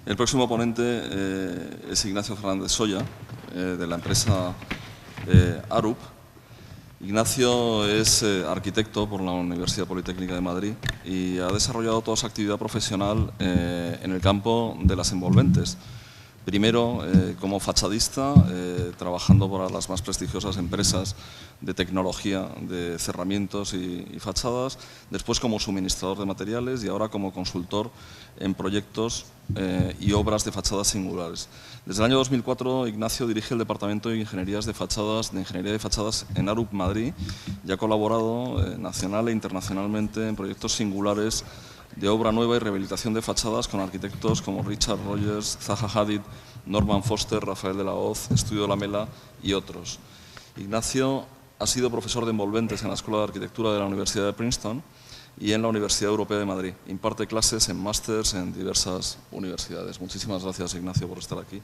El próximo ponente es Ignacio Fernández Soya, de la empresa Arup. Ignacio es arquitecto por la Universidad Politécnica de Madrid y ha desarrollado toda su actividad profesional en el campo de las envolventes. Primero como fachadista, trabajando para las más prestigiosas empresas de tecnología de cerramientos y fachadas, después como suministrador de materiales y ahora como consultor en proyectos y obras de fachadas singulares. Desde el año 2004, Ignacio dirige el Departamento de Ingeniería de Fachadas en Arup Madrid y ha colaborado nacional e internacionalmente en proyectos singulares de obra nueva y rehabilitación de fachadas con arquitectos como Richard Rogers, Zaha Hadid, Norman Foster, Rafael de la Hoz, Estudio Lamela y otros. Ignacio ha sido profesor de envolventes en la Escuela de Arquitectura de la Universidad de Princeton y en la Universidad Europea de Madrid. Imparte clases en másters en diversas universidades. Muchísimas gracias, Ignacio, por estar aquí.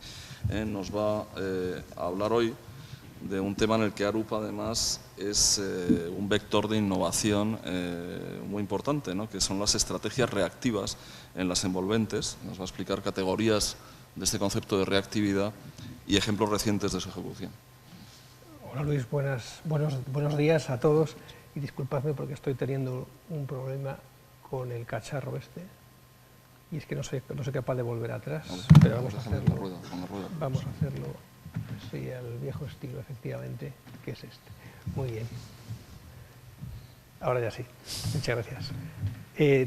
Nos va a hablar hoy de un tema en el que Arup, además, es un vector de innovación muy importante, ¿no? Que son las estrategias reactivas en las envolventes. Nos va a explicar categorías de este concepto de reactividad y ejemplos recientes de su ejecución. Hola Luis, buenos días a todos y disculpadme porque estoy teniendo un problema con el cacharro este y es que no soy capaz de volver atrás, pero vamos a hacerlo. Vamos a hacerlo. Sí, al viejo estilo, efectivamente, que es este. Muy bien. Ahora ya sí. Muchas gracias.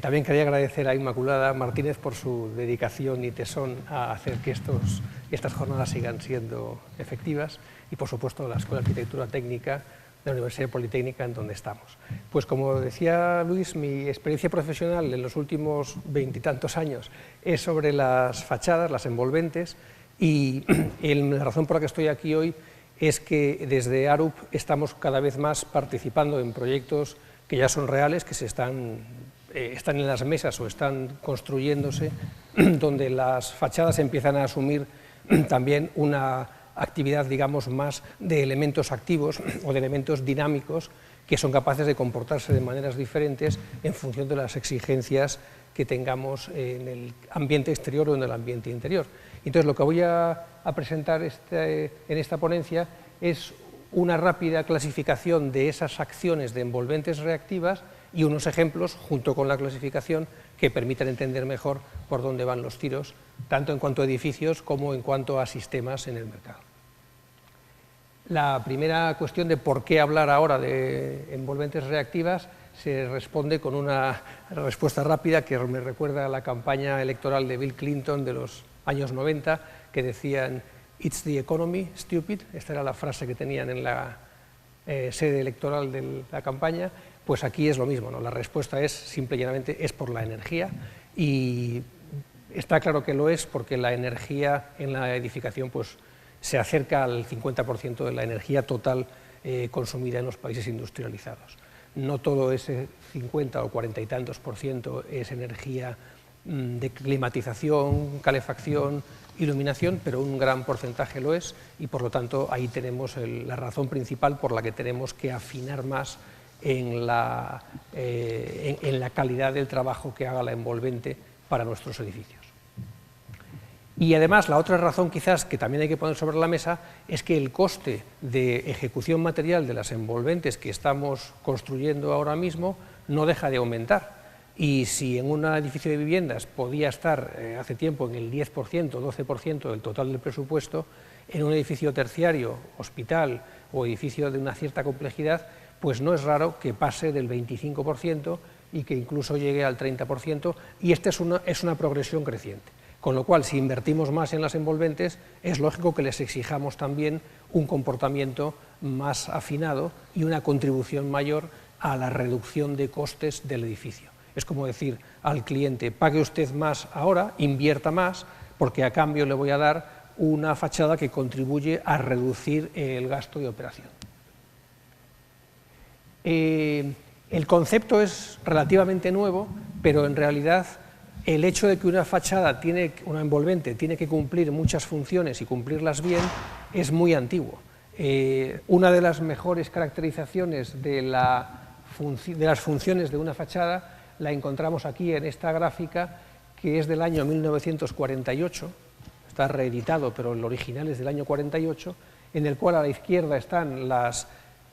También quería agradecer a Inmaculada Martínez por su dedicación y tesón a hacer que estas jornadas sigan siendo efectivas y, por supuesto, a la Escuela de Arquitectura Técnica de la Universidad Politécnica en donde estamos. Pues como decía Luis, mi experiencia profesional en los últimos 20 y tantos años es sobre las fachadas, las envolventes. Y la razón por la que estoy aquí hoy es que desde Arup estamos cada vez más participando en proyectos que ya son reales, que están en las mesas o están construyéndose, donde las fachadas empiezan a asumir también una actividad, digamos, más de elementos activos o de elementos dinámicos que son capaces de comportarse de maneras diferentes en función de las exigencias que tengamos en el ambiente exterior o en el ambiente interior. Entonces, lo que voy a presentar en esta ponencia es una rápida clasificación de esas acciones de envolventes reactivas y unos ejemplos, junto con la clasificación, que permitan entender mejor por dónde van los tiros, tanto en cuanto a edificios como en cuanto a sistemas en el mercado. La primera cuestión de por qué hablar ahora de envolventes reactivas se responde con una respuesta rápida que me recuerda a la campaña electoral de Bill Clinton de los años 90, que decían "It's the economy, stupid". Esta era la frase que tenían en la sede electoral de la campaña. Pues aquí es lo mismo, ¿no? La respuesta es, simple y llanamente, es por la energía, y está claro que lo es porque la energía en la edificación pues, se acerca al 50% de la energía total consumida en los países industrializados. No todo ese 50 o 40 y tantos % es energía de climatización, calefacción, iluminación, pero un gran porcentaje lo es y, por lo tanto, ahí tenemos la razón principal por la que tenemos que afinar más en la calidad del trabajo que haga la envolvente para nuestros edificios. Y además, la otra razón quizás que también hay que poner sobre la mesa es que el coste de ejecución material de las envolventes que estamos construyendo ahora mismo no deja de aumentar. Y si en un edificio de viviendas podía estar hace tiempo en el 10%, 12% del total del presupuesto, en un edificio terciario, hospital o edificio de una cierta complejidad, pues no es raro que pase del 25% y que incluso llegue al 30%, y esta es una progresión creciente. Con lo cual, si invertimos más en las envolventes, es lógico que les exijamos también un comportamiento más afinado y una contribución mayor a la reducción de costes del edificio. Es como decir al cliente, pague usted más ahora, invierta más, porque a cambio le voy a dar una fachada que contribuye a reducir el gasto de operación. El concepto es relativamente nuevo, pero en realidad el hecho de que una fachada, una envolvente, tiene que cumplir muchas funciones y cumplirlas bien, es muy antiguo. Una de las mejores caracterizaciones de las funciones de una fachada la encontramos aquí en esta gráfica, que es del año 1948, está reeditado, pero el original es del año 48, en el cual a la izquierda están las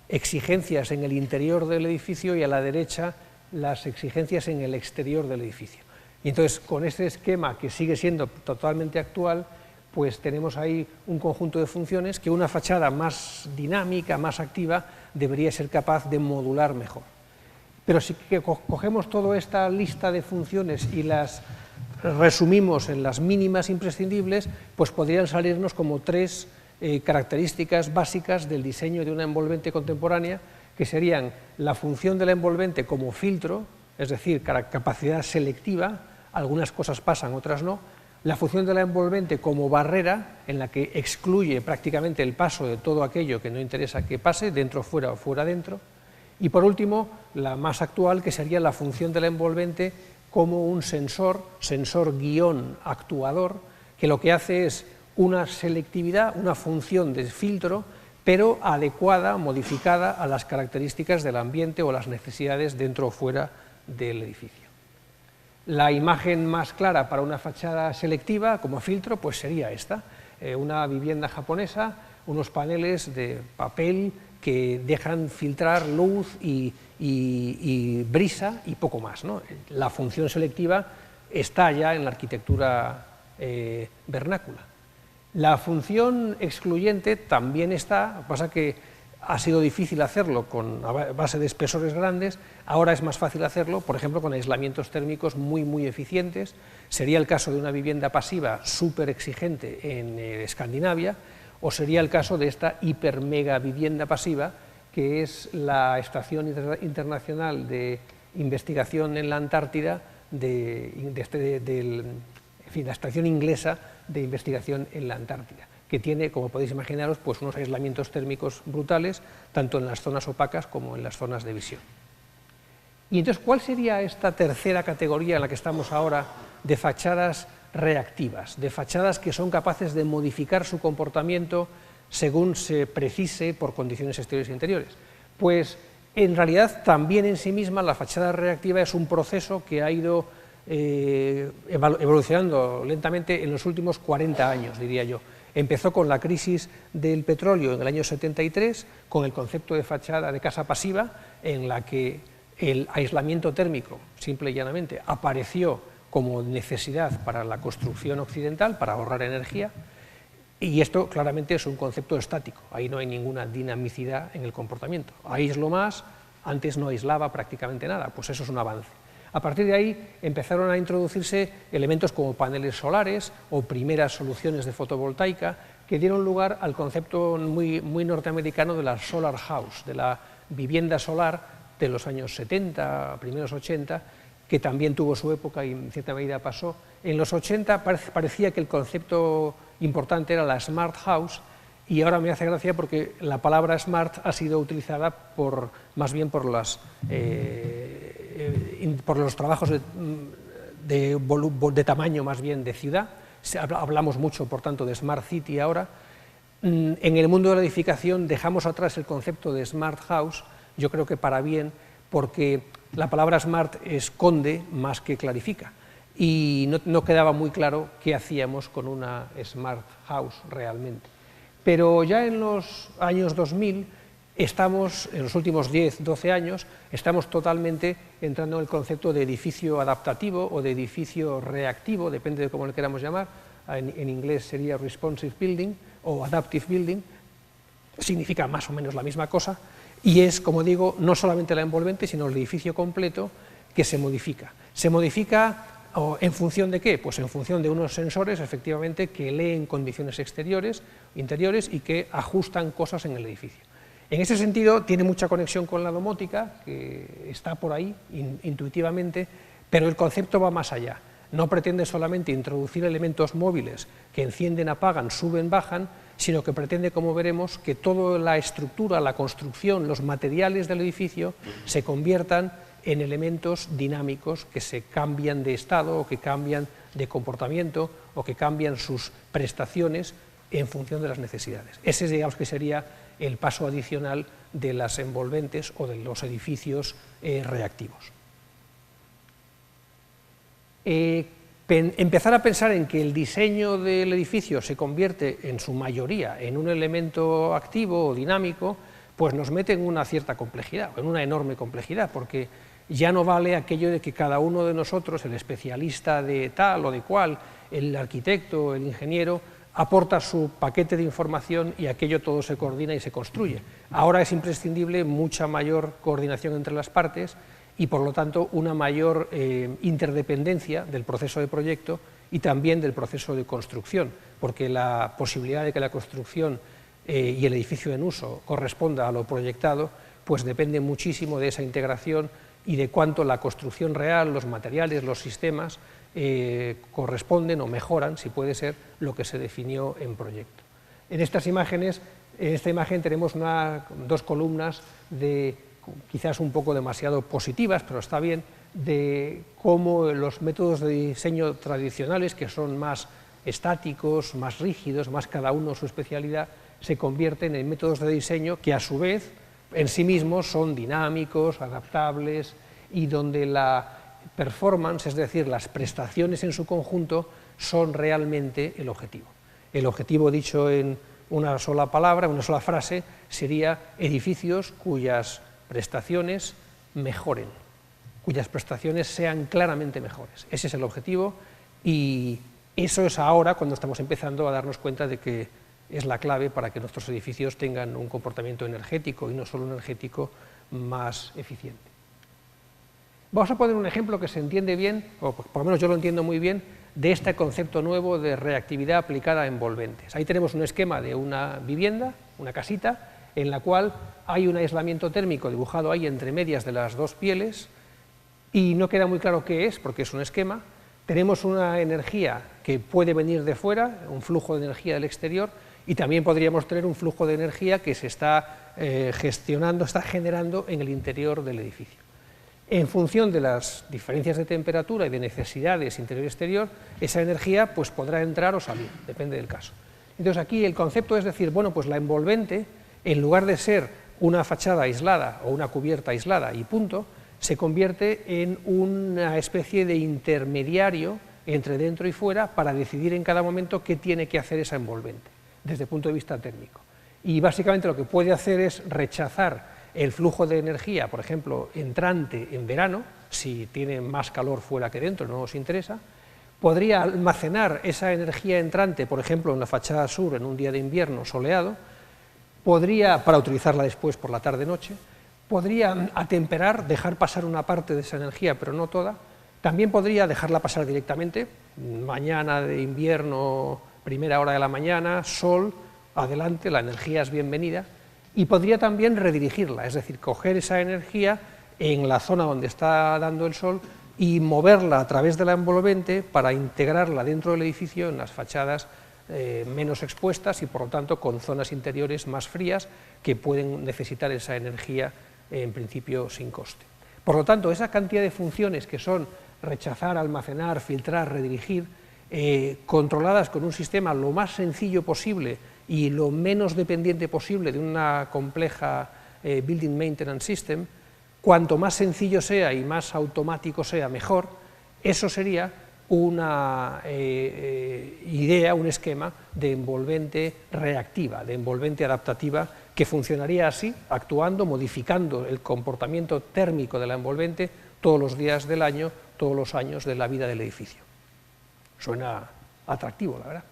exigencias en el interior del edificio y a la derecha las exigencias en el exterior del edificio. Y entonces, con este esquema que sigue siendo totalmente actual, pues tenemos ahí un conjunto de funciones que una fachada más dinámica, más activa, debería ser capaz de modular mejor. Pero si cogemos toda esta lista de funciones y las resumimos en las mínimas imprescindibles, pues podrían salirnos como tres características básicas del diseño de una envolvente contemporánea, que serían la función de la envolvente como filtro, es decir, capacidad selectiva, algunas cosas pasan, otras no; la función de la envolvente como barrera, en la que excluye prácticamente el paso de todo aquello que no interesa que pase, dentro fuera o fuera dentro; y por último, la más actual, que sería la función de la envolvente como un sensor guión actuador, que lo que hace es una selectividad, una función de filtro, pero adecuada, modificada a las características del ambiente o las necesidades dentro o fuera del edificio. La imagen más clara para una fachada selectiva como filtro pues sería esta, una vivienda japonesa, unos paneles de papel que dejan filtrar luz y brisa y poco más, ¿no? La función selectiva está ya en la arquitectura vernácula. La función excluyente también está, lo que pasa que ha sido difícil hacerlo a base de espesores grandes, ahora es más fácil hacerlo, por ejemplo, con aislamientos térmicos muy eficientes. Sería el caso de una vivienda pasiva súper exigente en Escandinavia, o sería el caso de esta hiper mega vivienda pasiva, que es la Estación Internacional de Investigación en la Antártida, en fin, la estación inglesa de investigación en la Antártida, que tiene, como podéis imaginaros, pues unos aislamientos térmicos brutales, tanto en las zonas opacas como en las zonas de visión. Y entonces, ¿cuál sería esta tercera categoría en la que estamos ahora de fachadas reactivas, de fachadas que son capaces de modificar su comportamiento según se precise por condiciones exteriores e interiores? Pues en realidad también en sí misma la fachada reactiva es un proceso que ha ido evolucionando lentamente en los últimos 40 años, diría yo. Empezó con la crisis del petróleo en el año 73, con el concepto de fachada de casa pasiva, en la que el aislamiento térmico, simple y llanamente, apareció como necesidad para la construcción occidental, para ahorrar energía, y esto claramente es un concepto estático, ahí no hay ninguna dinamicidad en el comportamiento. Aíslo más, antes no aislaba prácticamente nada, pues eso es un avance. A partir de ahí empezaron a introducirse elementos como paneles solares o primeras soluciones de fotovoltaica que dieron lugar al concepto muy norteamericano de la solar house, de la vivienda solar de los años 70, primeros 80, que también tuvo su época y en cierta medida pasó. En los 80 parecía que el concepto importante era la smart house, y ahora me hace gracia porque la palabra smart ha sido utilizada más bien por los trabajos de tamaño más bien de ciudad. Hablamos mucho, por tanto, de smart city ahora. En el mundo de la edificación dejamos atrás el concepto de smart house, yo creo que para bien, porque la palabra smart esconde más que clarifica, y no quedaba muy claro qué hacíamos con una smart house realmente. Pero ya en los años 2000, en los últimos 10, 12 años, estamos totalmente entrando en el concepto de edificio adaptativo o de edificio reactivo, depende de cómo le queramos llamar. En inglés sería responsive building o adaptive building, significa más o menos la misma cosa, y es, como digo, no solamente la envolvente, sino el edificio completo que se modifica. ¿Se modifica en función de qué? Pues en función de unos sensores, efectivamente, que leen condiciones exteriores, interiores, y que ajustan cosas en el edificio. En ese sentido, tiene mucha conexión con la domótica, que está por ahí intuitivamente, pero el concepto va más allá. No pretende solamente introducir elementos móviles que encienden, apagan, suben, bajan, sino que pretende, como veremos, que toda la estructura, la construcción, los materiales del edificio se conviertan en elementos dinámicos que se cambian de estado o que cambian de comportamiento o que cambian sus prestaciones en función de las necesidades. Ese, digamos, que sería el paso adicional de las envolventes o de los edificios reactivos. Empezar a pensar en que el diseño del edificio se convierte en su mayoría en un elemento activo o dinámico, pues nos mete en una cierta complejidad, en una enorme complejidad, porque ya no vale aquello de que cada uno de nosotros, el especialista de tal o de cual, el arquitecto, el ingeniero, aporta su paquete de información y aquello todo se coordina y se construye. Ahora es imprescindible mucha mayor coordinación entre las partes y, por lo tanto, una mayor interdependencia del proceso de proyecto y también del proceso de construcción, porque la posibilidad de que la construcción y el edificio en uso corresponda a lo proyectado, pues depende muchísimo de esa integración y de cuánto la construcción real, los materiales, los sistemas, corresponden o mejoran, si puede ser, lo que se definió en proyecto. En estas imágenes, en esta imagen tenemos dos columnas de quizás un poco demasiado positivas, pero está bien, de cómo los métodos de diseño tradicionales, que son más estáticos, más rígidos, más cada uno su especialidad, se convierten en métodos de diseño que a su vez en sí mismos son dinámicos, adaptables y donde la performance, es decir, las prestaciones en su conjunto, son realmente el objetivo. El objetivo, dicho en una sola palabra, una sola frase, sería edificios cuyas prestaciones mejoren, cuyas prestaciones sean claramente mejores. Ese es el objetivo y eso es ahora cuando estamos empezando a darnos cuenta de que es la clave para que nuestros edificios tengan un comportamiento energético y no solo energético más eficiente. Vamos a poner un ejemplo que se entiende bien, o por lo menos yo lo entiendo muy bien, de este concepto nuevo de reactividad aplicada a envolventes. Ahí tenemos un esquema de una vivienda, una casita, en la cual hay un aislamiento térmico dibujado ahí entre medias de las dos pieles y no queda muy claro qué es, porque es un esquema. Tenemos una energía que puede venir de fuera, un flujo de energía del exterior, y también podríamos tener un flujo de energía que se está gestionando, está generando en el interior del edificio. En función de las diferencias de temperatura y de necesidades interior y exterior, esa energía pues, podrá entrar o salir, depende del caso. Entonces aquí el concepto es decir, bueno, pues la envolvente, en lugar de ser una fachada aislada o una cubierta aislada y punto, se convierte en una especie de intermediario entre dentro y fuera para decidir en cada momento qué tiene que hacer esa envolvente, desde el punto de vista térmico. Y básicamente lo que puede hacer es rechazar el flujo de energía, por ejemplo, entrante en verano, si tiene más calor fuera que dentro, no nos interesa, podría almacenar esa energía entrante, por ejemplo, en la fachada sur en un día de invierno soleado, podría, para utilizarla después por la tarde-noche, podría atemperar, dejar pasar una parte de esa energía, pero no toda, también podría dejarla pasar directamente, mañana de invierno, primera hora de la mañana, sol, adelante, la energía es bienvenida, y podría también redirigirla, es decir, coger esa energía en la zona donde está dando el sol y moverla a través de la envolvente para integrarla dentro del edificio en las fachadas menos expuestas y por lo tanto con zonas interiores más frías que pueden necesitar esa energía en principio sin coste. Por lo tanto, esa cantidad de funciones que son rechazar, almacenar, filtrar, redirigir, controladas con un sistema lo más sencillo posible y lo menos dependiente posible de una compleja Building Maintenance System, cuanto más sencillo sea y más automático sea, mejor. Eso sería una idea, un esquema de envolvente reactiva, de envolvente adaptativa, que funcionaría así, actuando, modificando el comportamiento térmico de la envolvente todos los días del año, todos los años de la vida del edificio. Suena atractivo, la verdad.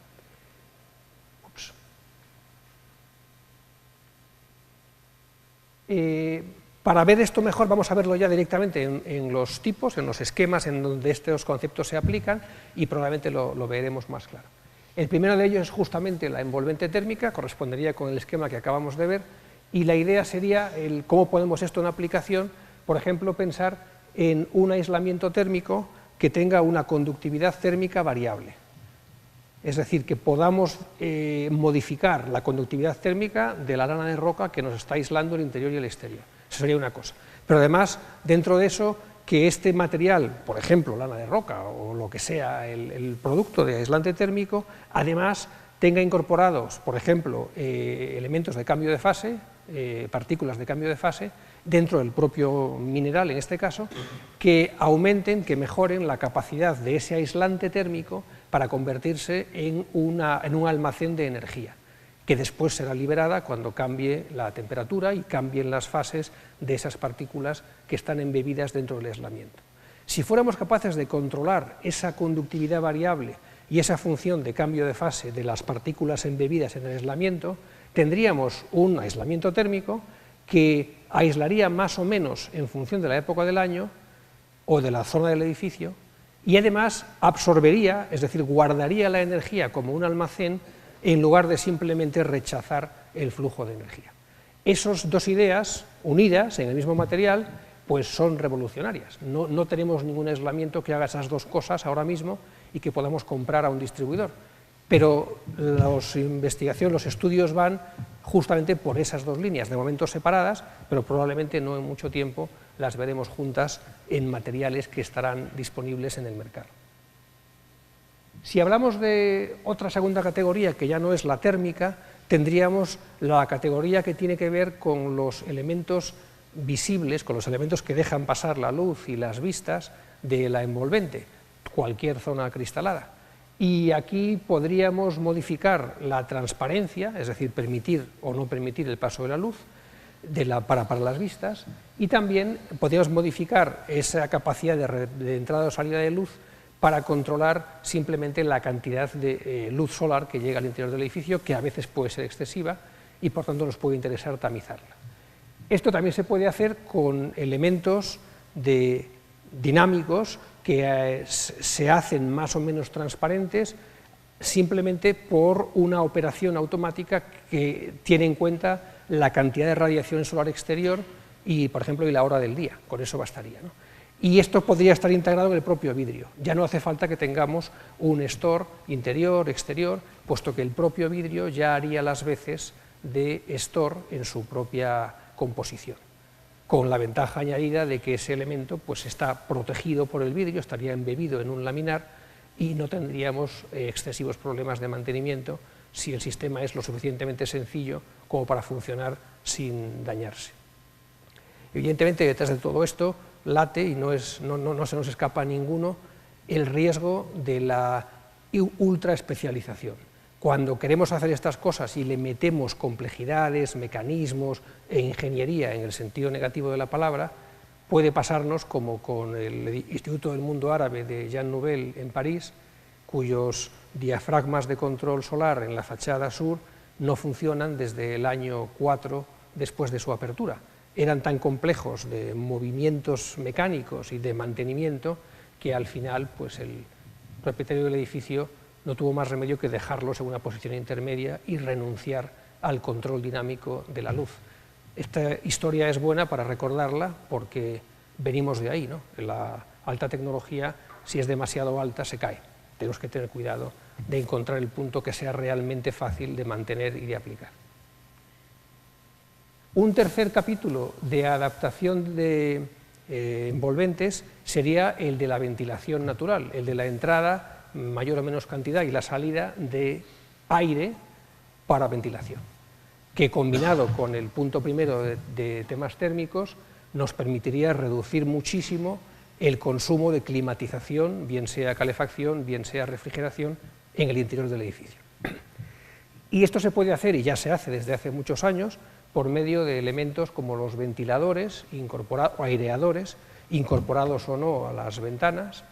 Para ver esto mejor vamos a verlo ya directamente en los tipos, en los esquemas en donde estos conceptos se aplican y probablemente lo veremos más claro. El primero de ellos es justamente la envolvente térmica, correspondería con el esquema que acabamos de ver, y la idea sería cómo podemos esto en aplicación, por ejemplo, pensar en un aislamiento térmico que tenga una conductividad térmica variable. Es decir, que podamos modificar la conductividad térmica de la lana de roca que nos está aislando el interior y el exterior. Eso sería una cosa. Pero además, dentro de eso, que este material, por ejemplo, lana de roca o lo que sea, el producto de aislante térmico, además tenga incorporados, por ejemplo, elementos de cambio de fase, partículas de cambio de fase dentro del propio mineral, en este caso, que aumenten, que mejoren la capacidad de ese aislante térmico para convertirse en un almacén de energía, que después será liberada cuando cambie la temperatura y cambien las fases de esas partículas que están embebidas dentro del aislamiento. Si fuéramos capaces de controlar esa conductividad variable y esa función de cambio de fase de las partículas embebidas en el aislamiento, tendríamos un aislamiento térmico que aislaría más o menos en función de la época del año o de la zona del edificio, y además absorbería, es decir, guardaría la energía como un almacén en lugar de simplemente rechazar el flujo de energía. Esas dos ideas unidas en el mismo material pues son revolucionarias. No tenemos ningún aislamiento que haga esas dos cosas ahora mismo y que podamos comprar a un distribuidor, pero las investigaciones, los estudios van justamente por esas dos líneas, de momento separadas, pero probablemente no en mucho tiempo las veremos juntas en materiales que estarán disponibles en el mercado. Si hablamos de otra segunda categoría, que ya no es la térmica, tendríamos la categoría que tiene que ver con los elementos visibles, con los elementos que dejan pasar la luz y las vistas de la envolvente, cualquier zona cristalada. Y aquí podríamos modificar la transparencia, es decir, permitir o no permitir el paso de la luz para las vistas, y también podríamos modificar esa capacidad de entrada o salida de luz para controlar simplemente la cantidad de luz solar que llega al interior del edificio, que a veces puede ser excesiva y por tanto nos puede interesar tamizarla. Esto también se puede hacer con elementos dinámicos que se hacen más o menos transparentes simplemente por una operación automática que tiene en cuenta la cantidad de radiación solar exterior y, por ejemplo, y la hora del día. Con eso bastaría, ¿no? Y esto podría estar integrado en el propio vidrio. Ya no hace falta que tengamos un store interior, exterior, puesto que el propio vidrio ya haría las veces de store en su propia composición, con la ventaja añadida de que ese elemento pues, está protegido por el vidrio, estaría embebido en un laminar y no tendríamos excesivos problemas de mantenimiento si el sistema es lo suficientemente sencillo como para funcionar sin dañarse. Evidentemente, detrás de todo esto late, y no se nos escapa a ninguno, el riesgo de la ultraespecialización. Cuando queremos hacer estas cosas y le metemos complejidades, mecanismos e ingeniería en el sentido negativo de la palabra, puede pasarnos como con el Instituto del Mundo Árabe de Jean Nouvel en París, cuyos diafragmas de control solar en la fachada sur no funcionan desde el año 4 después de su apertura. Eran tan complejos de movimientos mecánicos y de mantenimiento que al final pues, el propietario del edificio no tuvo más remedio que dejarlos en una posición intermedia y renunciar al control dinámico de la luz. Esta historia es buena para recordarla porque venimos de ahí, ¿no? La alta tecnología, si es demasiado alta, se cae. Tenemos que tener cuidado de encontrar el punto que sea realmente fácil de mantener y de aplicar. Un tercer capítulo de adaptación de envolventes sería el de la ventilación natural, el de la entrada, mayor o menos cantidad, y la salida de aire para ventilación, que combinado con el punto primero de temas térmicos nos permitiría reducir muchísimo el consumo de climatización, bien sea calefacción, bien sea refrigeración, en el interior del edificio. Y esto se puede hacer, y ya se hace desde hace muchos años, por medio de elementos como los ventiladores o aireadores, incorporados o no a las ventanas,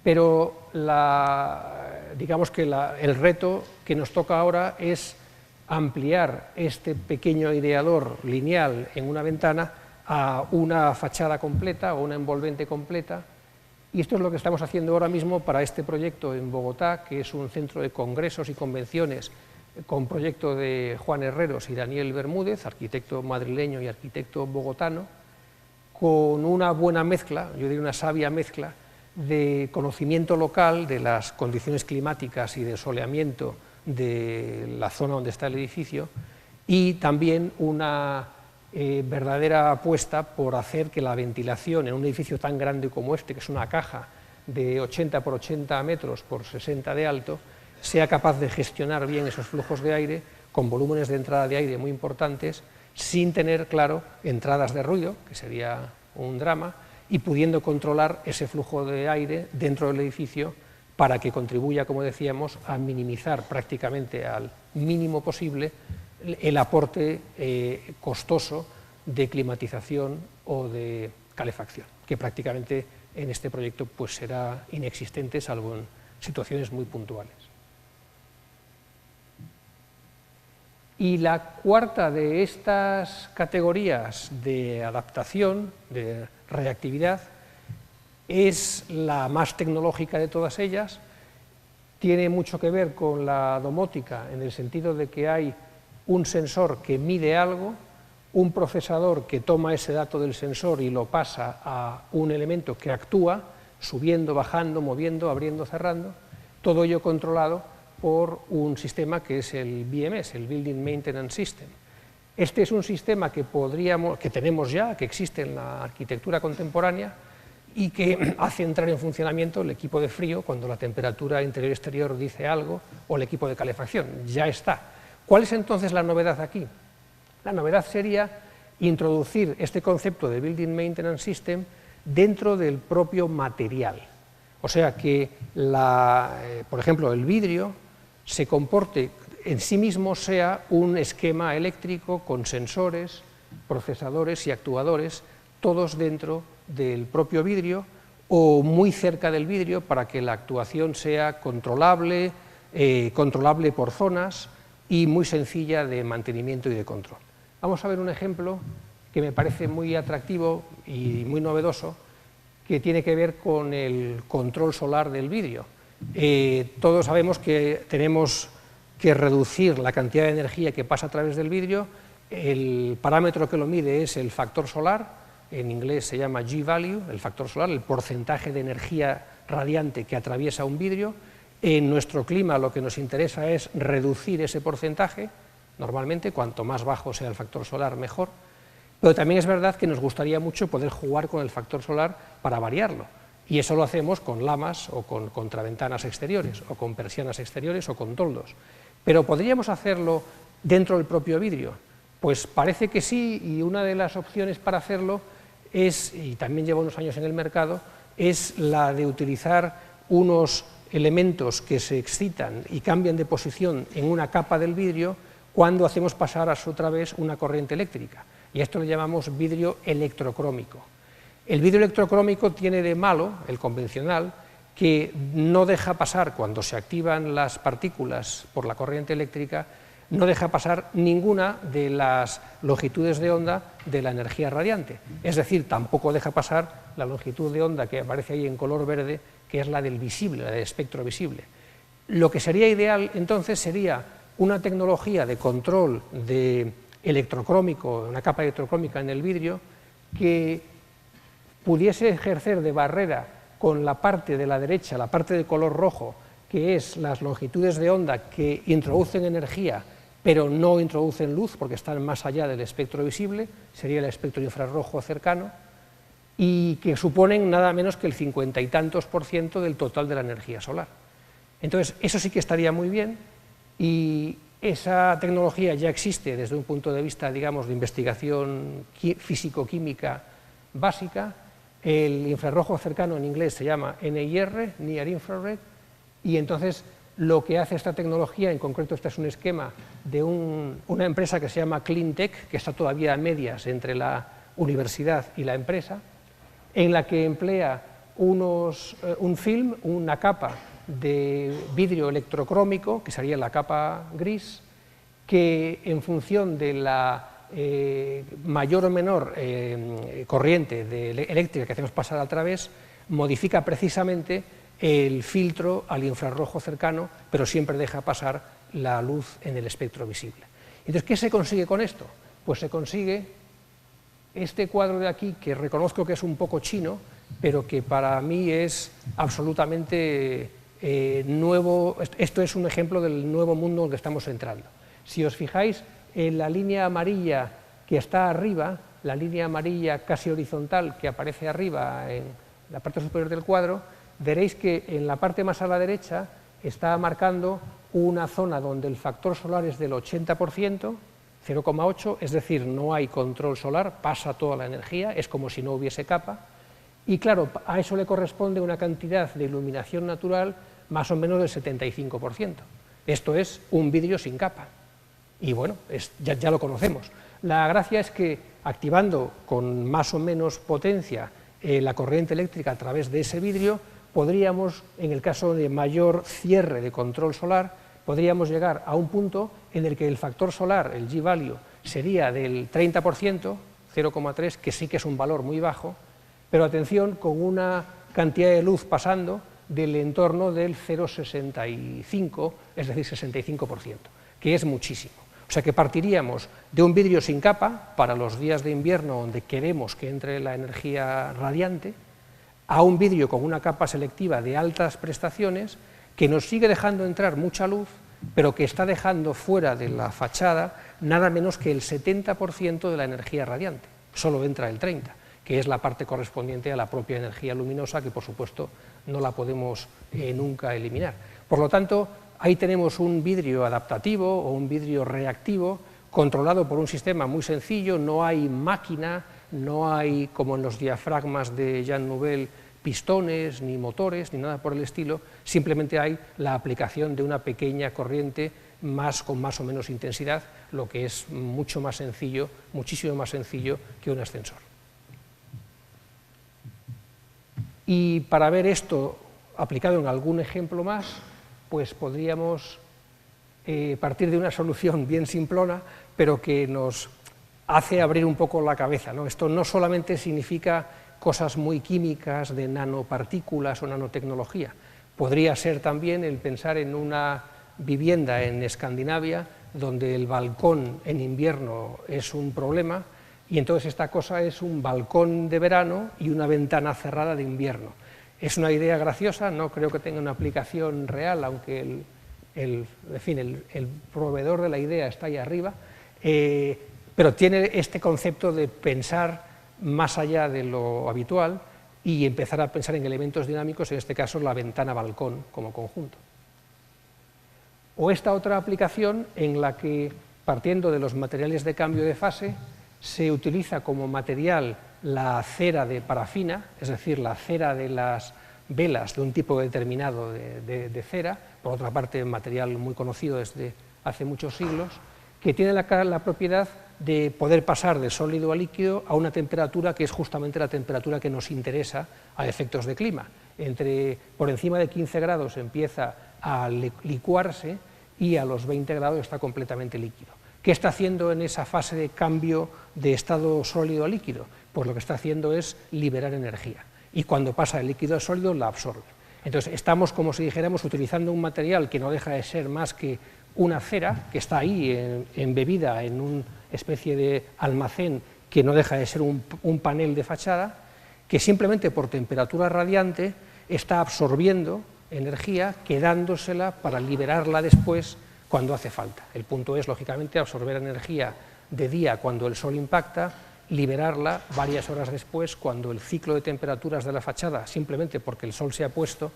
pero digamos que el reto que nos toca ahora es ampliar este pequeño aireador lineal en una ventana a una fachada completa o una envolvente completa, y esto es lo que estamos haciendo ahora mismo para este proyecto en Bogotá, que es un centro de congresos y convenciones con proyecto de Juan Herreros y Daniel Bermúdez, arquitecto madrileño y arquitecto bogotano, con una buena mezcla, yo diría una sabia mezcla, de conocimiento local de las condiciones climáticas y de soleamiento de la zona donde está el edificio, y también una verdadera apuesta por hacer que la ventilación en un edificio tan grande como este, que es una caja de 80 por 80 metros por 60 de alto, sea capaz de gestionar bien esos flujos de aire con volúmenes de entrada de aire muy importantes, sin tener, claro, entradas de ruido, que sería un drama, y pudiendo controlar ese flujo de aire dentro del edificio para que contribuya, como decíamos, a minimizar prácticamente al mínimo posible el aporte costoso de climatización o de calefacción, que prácticamente en este proyecto pues será inexistente, salvo en situaciones muy puntuales. Y la cuarta de estas categorías de adaptación, de reactividad, es la más tecnológica de todas ellas. Tiene mucho que ver con la domótica, en el sentido de que hay un sensor que mide algo, un procesador que toma ese dato del sensor y lo pasa a un elemento que actúa, subiendo, bajando, moviendo, abriendo, cerrando, todo ello controlado por un sistema que es el BMS, el Building Maintenance System. Este es un sistema que tenemos ya, que existe en la arquitectura contemporánea y que hace entrar en funcionamiento el equipo de frío cuando la temperatura interior-exterior dice algo, o el equipo de calefacción, ya está. ¿Cuál es entonces la novedad aquí? La novedad sería introducir este concepto de Building Maintenance System dentro del propio material. O sea que, por ejemplo, el vidrio se comporte en sí mismo, sea un esquema eléctrico con sensores, procesadores y actuadores, todos dentro del propio vidrio o muy cerca del vidrio para que la actuación sea controlable, controlable por zonas y muy sencilla de mantenimiento y de control. Vamos a ver un ejemplo que me parece muy atractivo y muy novedoso, que tiene que ver con el control solar del vidrio. Todos sabemos que tenemos que reducir la cantidad de energía que pasa a través del vidrio. El parámetro que lo mide es el factor solar, en inglés se llama G-value, el factor solar, el porcentaje de energía radiante que atraviesa un vidrio. En nuestro clima lo que nos interesa es reducir ese porcentaje, normalmente cuanto más bajo sea el factor solar mejor, pero también es verdad que nos gustaría mucho poder jugar con el factor solar para variarlo. Y eso lo hacemos con lamas o con contraventanas exteriores, o con persianas exteriores o con toldos. Pero ¿podríamos hacerlo dentro del propio vidrio? Pues parece que sí, y una de las opciones para hacerlo es, y también lleva unos años en el mercado, es la de utilizar unos elementos que se excitan y cambian de posición en una capa del vidrio cuando hacemos pasar a su través una corriente eléctrica. Y a esto le llamamos vidrio electrocrómico. El vidrio electrocrómico tiene de malo, el convencional, que no deja pasar, cuando se activan las partículas por la corriente eléctrica, no deja pasar ninguna de las longitudes de onda de la energía radiante. Es decir, tampoco deja pasar la longitud de onda que aparece ahí en color verde, que es la del visible, la del espectro visible. Lo que sería ideal, entonces, sería una tecnología de control de electrocrómico, una capa electrocrómica en el vidrio, que pudiese ejercer de barrera con la parte de la derecha, la parte de color rojo, que es las longitudes de onda que introducen energía, pero no introducen luz porque están más allá del espectro visible, sería el espectro infrarrojo cercano, y que suponen nada menos que el 50 y tantos % del total de la energía solar. Entonces, eso sí que estaría muy bien, y esa tecnología ya existe desde un punto de vista, digamos, de investigación físico-química básica. El infrarrojo cercano en inglés se llama NIR, Near Infrared, y entonces lo que hace esta tecnología, en concreto este es un esquema de una empresa que se llama Cleantech, que está todavía a medias entre la universidad y la empresa, en la que emplea un film, una capa de vidrio electrocrómico, que sería la capa gris, que en función de la mayor o menor corriente eléctrica que hacemos pasar a través, modifica precisamente el filtro al infrarrojo cercano, pero siempre deja pasar la luz en el espectro visible. Entonces, ¿qué se consigue con esto? Pues se consigue este cuadro de aquí, que reconozco que es un poco chino, pero que para mí es absolutamente nuevo. Esto es un ejemplo del nuevo mundo en el que estamos entrando. Si os fijáis en la línea amarilla que está arriba, la línea amarilla casi horizontal que aparece arriba en la parte superior del cuadro, veréis que en la parte más a la derecha está marcando una zona donde el factor solar es del 80%, 0,8, es decir, no hay control solar, pasa toda la energía, es como si no hubiese capa, y claro, a eso le corresponde una cantidad de iluminación natural más o menos del 75%. Esto es un vidrio sin capa, y bueno, ya lo conocemos. La gracia es que activando con más o menos potencia la corriente eléctrica a través de ese vidrio, podríamos, en el caso de mayor cierre de control solar, podríamos llegar a un punto en el que el factor solar, el G-value, sería del 30%, 0,3, que sí que es un valor muy bajo, pero atención, con una cantidad de luz pasando del entorno del 0,65, es decir, 65%, que es muchísimo. O sea que partiríamos de un vidrio sin capa, para los días de invierno donde queremos que entre la energía radiante, a un vidrio con una capa selectiva de altas prestaciones, que nos sigue dejando entrar mucha luz, pero que está dejando fuera de la fachada nada menos que el 70% de la energía radiante, solo entra el 30%, que es la parte correspondiente a la propia energía luminosa, que por supuesto no la podemos nunca eliminar. Por lo tanto, ahí tenemos un vidrio adaptativo o un vidrio reactivo, controlado por un sistema muy sencillo, no hay máquina, no hay, como en los diafragmas de Jean Nouvel, pistones, ni motores, ni nada por el estilo, simplemente hay la aplicación de una pequeña corriente con más o menos intensidad, lo que es mucho más sencillo, muchísimo más sencillo que un ascensor. Y para ver esto aplicado en algún ejemplo más, pues podríamos partir de una solución bien simplona, pero que nos hace abrir un poco la cabeza, ¿no? Esto no solamente significa cosas muy químicas de nanopartículas o nanotecnología, podría ser también el pensar en una vivienda en Escandinavia donde el balcón en invierno es un problema y entonces esta cosa es un balcón de verano y una ventana cerrada de invierno. Es una idea graciosa, no creo que tenga una aplicación real, aunque el proveedor de la idea está ahí arriba, pero tiene este concepto de pensar más allá de lo habitual y empezar a pensar en elementos dinámicos, en este caso la ventana-balcón como conjunto. O esta otra aplicación en la que, partiendo de los materiales de cambio de fase, se utiliza como material la cera de parafina, es decir, la cera de las velas de un tipo determinado de cera, por otra parte material muy conocido desde hace muchos siglos, que tiene la propiedad de poder pasar de sólido a líquido a una temperatura que es justamente la temperatura que nos interesa a efectos de clima. Por encima de 15 grados empieza a licuarse y a los 20 grados está completamente líquido. ¿Qué está haciendo en esa fase de cambio de estado sólido a líquido? Pues lo que está haciendo es liberar energía y cuando pasa del líquido al sólido la absorbe. Entonces estamos, como si dijéramos, utilizando un material que no deja de ser más que una cera que está ahí embebida en una especie de almacén que no deja de ser un panel de fachada, que simplemente por temperatura radiante está absorbiendo energía, quedándosela para liberarla después cuando hace falta. El punto es, lógicamente, absorber energía de día cuando el sol impacta, liberarla varias horas después cuando el ciclo de temperaturas de la fachada, simplemente porque el sol se ha puesto,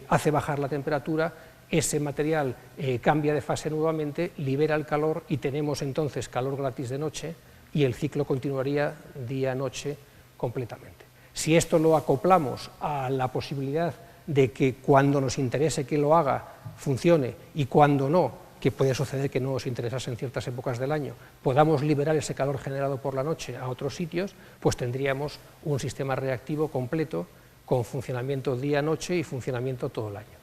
hace bajar la temperatura. Ese material cambia de fase nuevamente, libera el calor y tenemos entonces calor gratis de noche y el ciclo continuaría día-noche completamente. Si esto lo acoplamos a la posibilidad de que cuando nos interese que lo haga funcione y cuando no, que puede suceder que no os interesase en ciertas épocas del año, podamos liberar ese calor generado por la noche a otros sitios, pues tendríamos un sistema reactivo completo con funcionamiento día-noche y funcionamiento todo el año.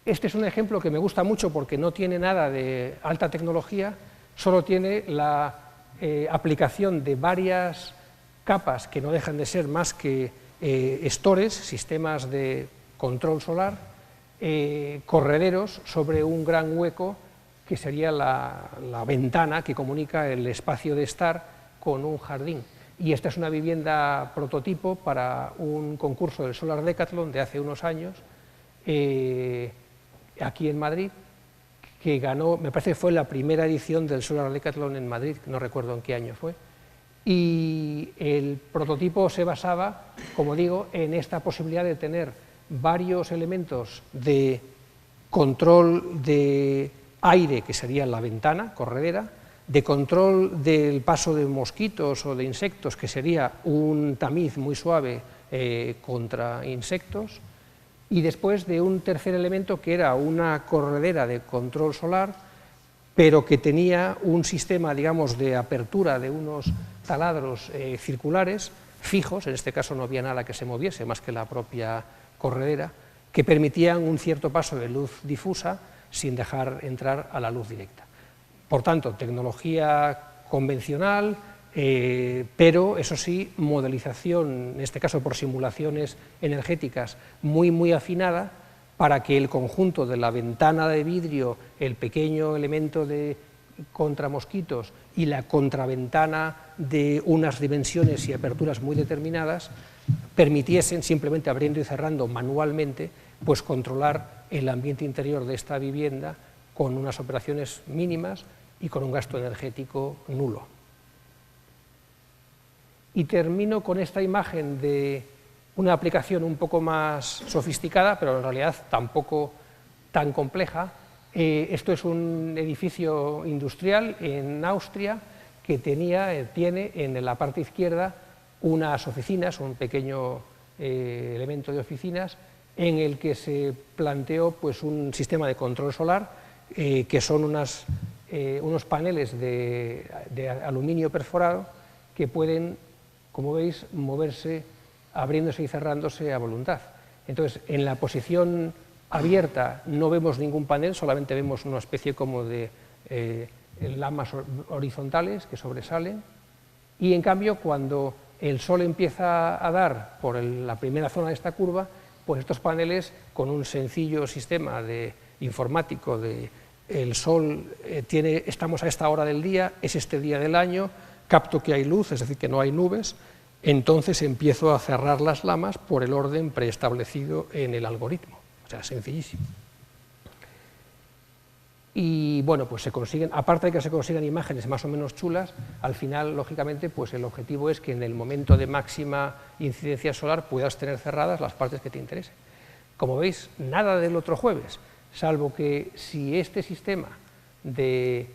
Este es un ejemplo que me gusta mucho porque no tiene nada de alta tecnología, solo tiene la aplicación de varias capas que no dejan de ser más que estores, sistemas de control solar, correderos sobre un gran hueco que sería la ventana que comunica el espacio de estar con un jardín. Y esta es una vivienda prototipo para un concurso del Solar Decathlon de hace unos años, aquí en Madrid, que ganó, me parece que fue la primera edición del Solar Decathlon en Madrid, no recuerdo en qué año fue, y el prototipo se basaba, como digo, en esta posibilidad de tener varios elementos de control de aire, que sería la ventana corredera, de control del paso de mosquitos o de insectos, que sería un tamiz muy suave contra insectos, y después de un tercer elemento que era una corredera de control solar, pero que tenía un sistema, digamos, de apertura de unos taladros circulares fijos, en este caso no había nada que se moviese más que la propia corredera, que permitían un cierto paso de luz difusa sin dejar entrar a la luz directa. Por tanto, tecnología convencional, pero eso sí, modelización, en este caso por simulaciones energéticas, muy afinada, para que el conjunto de la ventana de vidrio, el pequeño elemento de contramosquitos y la contraventana de unas dimensiones y aperturas muy determinadas permitiesen, simplemente abriendo y cerrando manualmente, pues controlar el ambiente interior de esta vivienda con unas operaciones mínimas y con un gasto energético nulo. Y termino con esta imagen de una aplicación un poco más sofisticada, pero en realidad tampoco tan compleja. Esto es un edificio industrial en Austria que tiene en la parte izquierda unas oficinas, un pequeño elemento de oficinas, en el que se planteó pues, un sistema de control solar, que son unos paneles de aluminio perforado que pueden, como veis, moverse abriéndose y cerrándose a voluntad. Entonces, en la posición abierta no vemos ningún panel, solamente vemos una especie como de lamas horizontales que sobresalen, y en cambio cuando el sol empieza a dar por la primera zona de esta curva, pues estos paneles, con un sencillo sistema informático de el sol, estamos a esta hora del día, es este día del año, capto que hay luz, es decir, que no hay nubes, entonces empiezo a cerrar las lamas por el orden preestablecido en el algoritmo. O sea, sencillísimo. Y bueno, pues se consiguen, aparte de que se consigan imágenes más o menos chulas, al final, lógicamente, pues el objetivo es que en el momento de máxima incidencia solar puedas tener cerradas las partes que te interesen. Como veis, nada del otro jueves, salvo que si este sistema de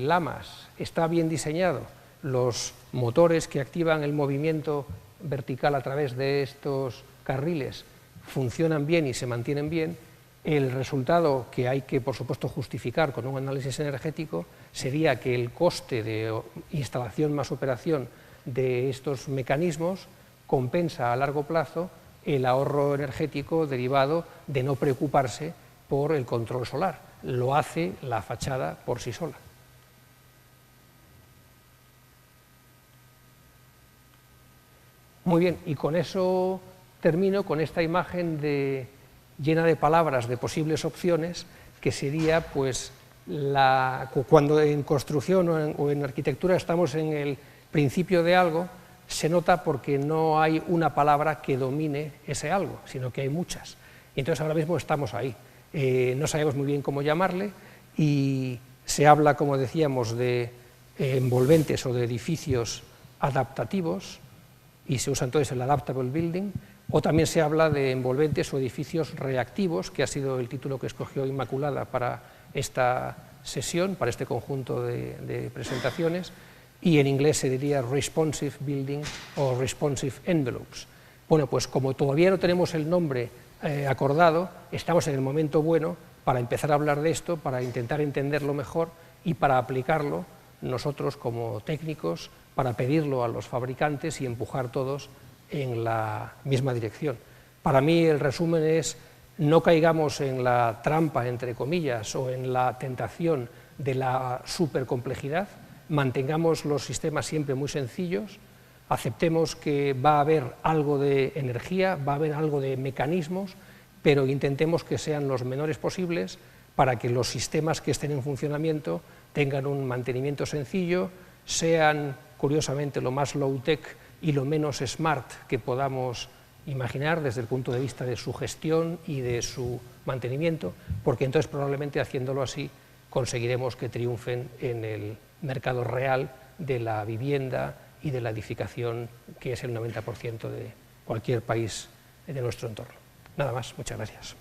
lamas está bien diseñado, los motores que activan el movimiento vertical a través de estos carriles funcionan bien y se mantienen bien, el resultado que hay que, por supuesto, justificar con un análisis energético sería que el coste de instalación más operación de estos mecanismos compensa a largo plazo el ahorro energético derivado de no preocuparse por el control solar. Lo hace la fachada por sí sola. Muy bien, y con eso termino con esta imagen llena de palabras, de posibles opciones, que sería pues cuando en construcción o en arquitectura estamos en el principio de algo, se nota porque no hay una palabra que domine ese algo, sino que hay muchas. Y entonces ahora mismo estamos ahí. No sabemos muy bien cómo llamarle y se habla, como decíamos, de envolventes o de edificios adaptativos, y se usa entonces el adaptable building, o también se habla de envolventes o edificios reactivos, que ha sido el título que escogió Inmaculada para esta sesión, para este conjunto de presentaciones, y en inglés se diría responsive building o responsive envelopes. Bueno, pues como todavía no tenemos el nombre acordado, estamos en el momento bueno para empezar a hablar de esto, para intentar entenderlo mejor y para aplicarlo nosotros como técnicos, para pedirlo a los fabricantes y empujar todos en la misma dirección. Para mí el resumen es: no caigamos en la trampa, entre comillas, o en la tentación de la supercomplejidad, mantengamos los sistemas siempre muy sencillos, aceptemos que va a haber algo de energía, va a haber algo de mecanismos, pero intentemos que sean los menores posibles para que los sistemas que estén en funcionamiento tengan un mantenimiento sencillo, sean, curiosamente, lo más low-tech y lo menos smart que podamos imaginar desde el punto de vista de su gestión y de su mantenimiento, porque entonces probablemente haciéndolo así conseguiremos que triunfen en el mercado real de la vivienda y de la edificación, que es el 90% de cualquier país de nuestro entorno. Nada más, muchas gracias.